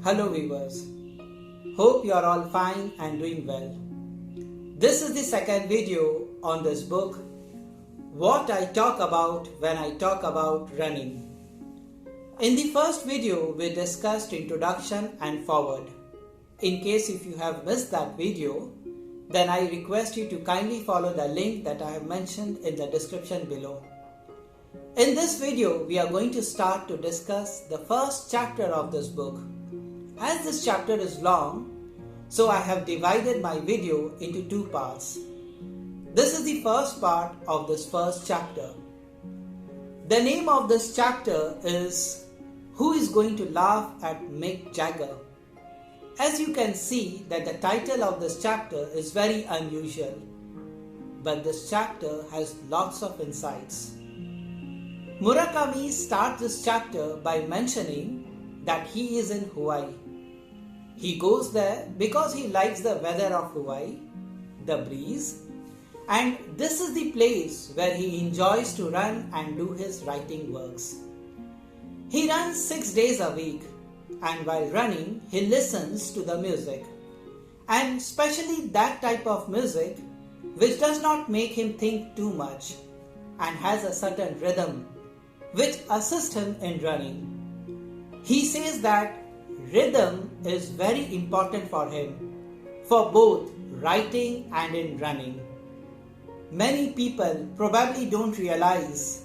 Hello viewers, hope you are all fine and doing well. This is the second video on this book, What I Talk About When I Talk About Running. In the first video, we discussed introduction and foreword. In case if you have missed that video, then I request you to kindly follow the link that I have mentioned in the description below. In this video, we are going to start to discuss the first chapter of this book. As this chapter is long, so I have divided my video into two parts. This is the first part of this first chapter. The name of this chapter is Who is Going to Laugh at Mick Jagger? As you can see that the title of this chapter is very unusual, but this chapter has lots of insights. Murakami starts this chapter by mentioning that he is in Hawaii. He goes there because he likes the weather of Hawaii, the breeze, and this is the place where he enjoys to run and do his writing works. He runs 6 days a week, and while running he listens to the music, and especially that type of music which does not make him think too much and has a certain rhythm which assists him in running. He says that rhythm is very important for him, for both writing and in running. Many people probably don't realize,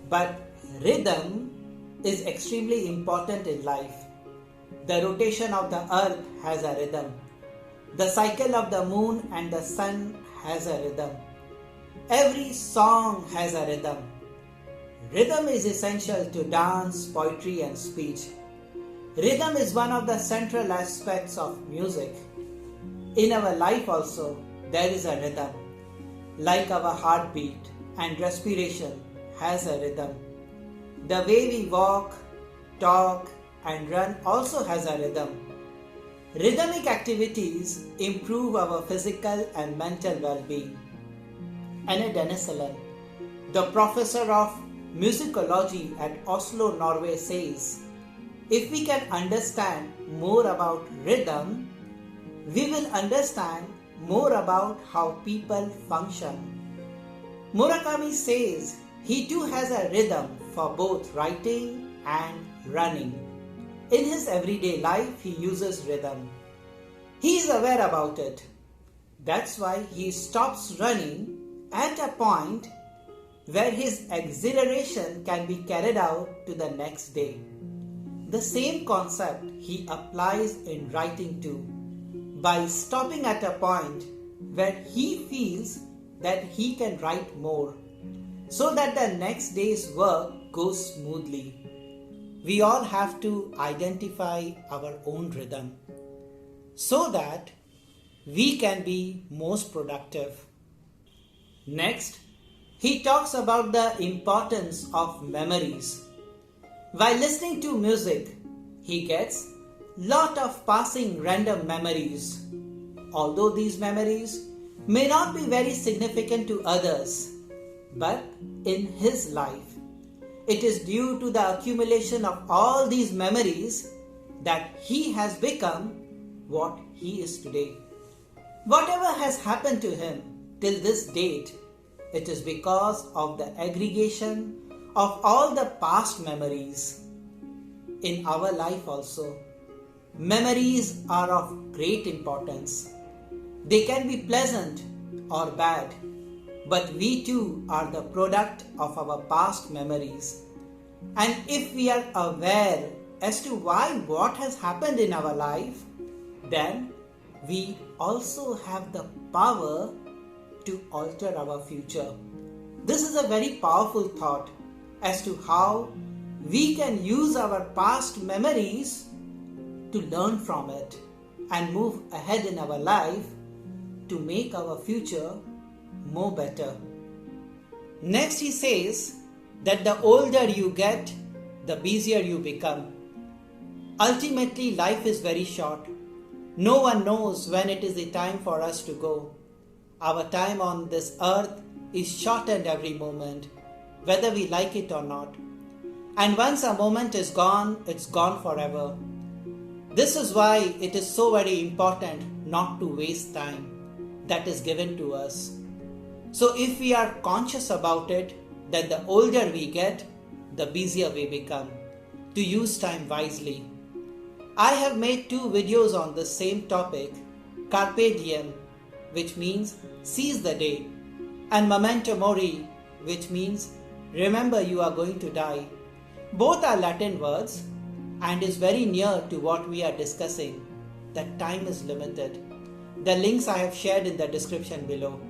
but rhythm is extremely important in life. The rotation of the earth has a rhythm. The cycle of the moon and the sun has a rhythm. Every song has a rhythm. Rhythm is essential to dance, poetry and speech. Rhythm is one of the central aspects of music. In our life also, there is a rhythm. Like our heartbeat and respiration has a rhythm. The way we walk, talk and run also has a rhythm. Rhythmic activities improve our physical and mental well-being. Anne Dennisellen, the professor of musicology at Oslo, Norway says, if we can understand more about rhythm, we will understand more about how people function. Murakami says he too has a rhythm for both writing and running. In his everyday life, he uses rhythm. He is aware about it. That's why he stops running at a point where his exhilaration can be carried out to the next day. The same concept he applies in writing too, by stopping at a point where he feels that he can write more, so that the next day's work goes smoothly. We all have to identify our own rhythm so that we can be most productive. Next, he talks about the importance of memories. While listening to music, he gets lot of passing random memories. Although these memories may not be very significant to others, but in his life, it is due to the accumulation of all these memories that he has become what he is today. Whatever has happened to him till this date, it is because of the aggregation of all the past memories. In our life also, memories are of great importance. They can be pleasant or bad, but we too are the product of our past memories. And if we are aware as to why what has happened in our life, then we also have the power to alter our future. This is a very powerful thought as to how we can use our past memories to learn from it and move ahead in our life to make our future more better. Next he says that the older you get, the busier you become. Ultimately, life is very short. No one knows when it is the time for us to go. Our time on this earth is shortened every moment, whether we like it or not. And once a moment is gone, it's gone forever. This is why it is so very important not to waste time that is given to us. So if we are conscious about it, then the older we get, the busier we become, to use time wisely. I have made 2 videos on the same topic, Carpe Diem, which means seize the day, and Memento Mori, which means remember you are going to die. Both are Latin words and is very near to what we are discussing, that time is limited. The links I have shared in the description below.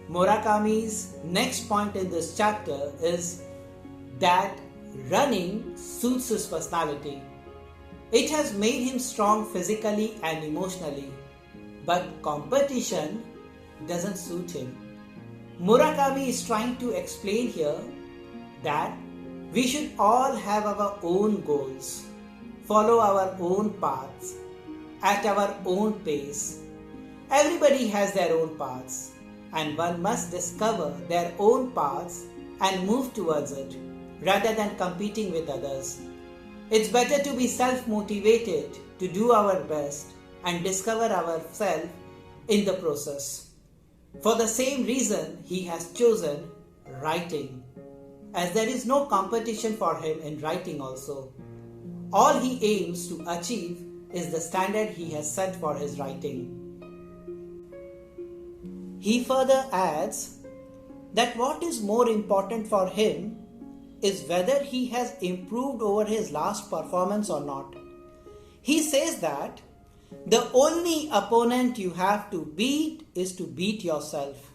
Murakami's next point in this chapter is that running suits his personality. It has made him strong physically and emotionally, but competition doesn't suit him. Murakami is trying to explain here that we should all have our own goals, follow our own paths, at our own pace. Everybody has their own paths, and one must discover their own paths and move towards it, rather than competing with others. It's better to be self-motivated to do our best and discover ourselves in the process. For the same reason, he has chosen writing, as there is no competition for him in writing also. All he aims to achieve is the standard he has set for his writing. He further adds that what is more important for him is whether he has improved over his last performance or not. He says that the only opponent you have to beat is to beat yourself.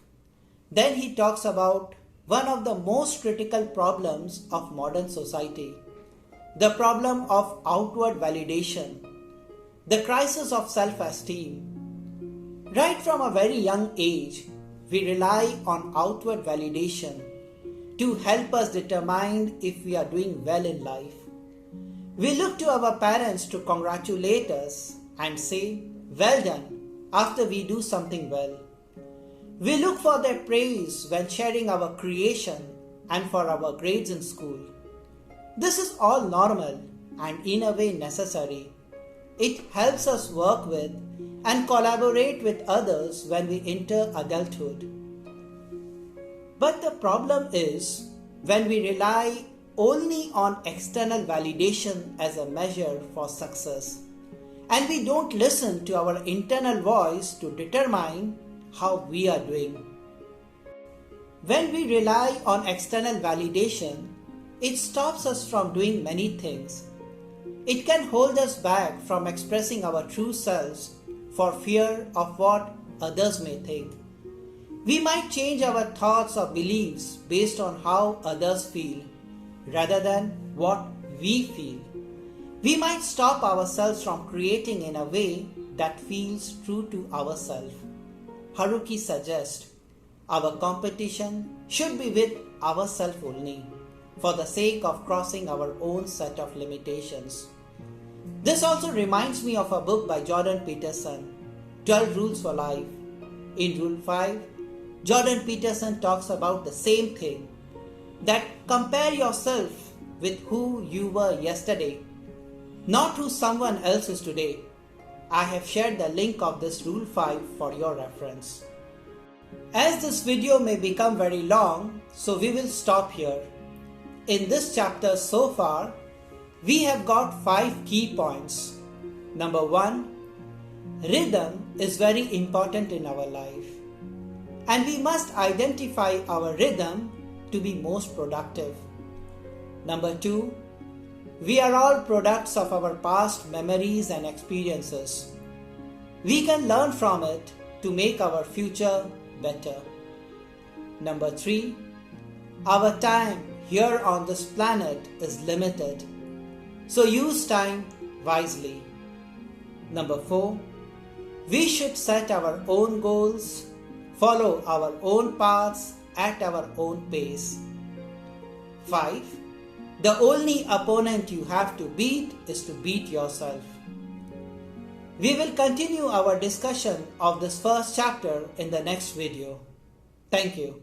Then he talks about one of the most critical problems of modern society, the problem of outward validation, the crisis of self-esteem. Right from a very young age, we rely on outward validation to help us determine if we are doing well in life. We look to our parents to congratulate us and say, "Well done," after we do something well. We look for their praise when sharing our creation and for our grades in school. This is all normal and in a way necessary. It helps us work with and collaborate with others when we enter adulthood. But the problem is when we rely only on external validation as a measure for success, and we don't listen to our internal voice to determine how we are doing. When we rely on external validation, it stops us from doing many things. It can hold us back from expressing our true selves for fear of what others may think. We might change our thoughts or beliefs based on how others feel, rather than what we feel. We might stop ourselves from creating in a way that feels true to ourselves. Haruki suggests our competition should be with ourselves only, for the sake of crossing our own set of limitations. This also reminds me of a book by Jordan Peterson, 12 Rules for Life. In Rule 5, Jordan Peterson talks about the same thing, that compare yourself with who you were yesterday, not who someone else is today. I have shared the link of this Rule 5 for your reference. As this video may become very long, so we will stop here. In this chapter so far, we have got 5 key points. Number 1, rhythm is very important in our life, and we must identify our rhythm to be most productive. Number 2, we are all products of our past memories and experiences. We can learn from it to make our future better. Number 3, our time here on this planet is limited, so use time wisely. Number 4, we should set our own goals, follow our own paths at our own pace. 5, the only opponent you have to beat is to beat yourself. We will continue our discussion of this first chapter in the next video. Thank you.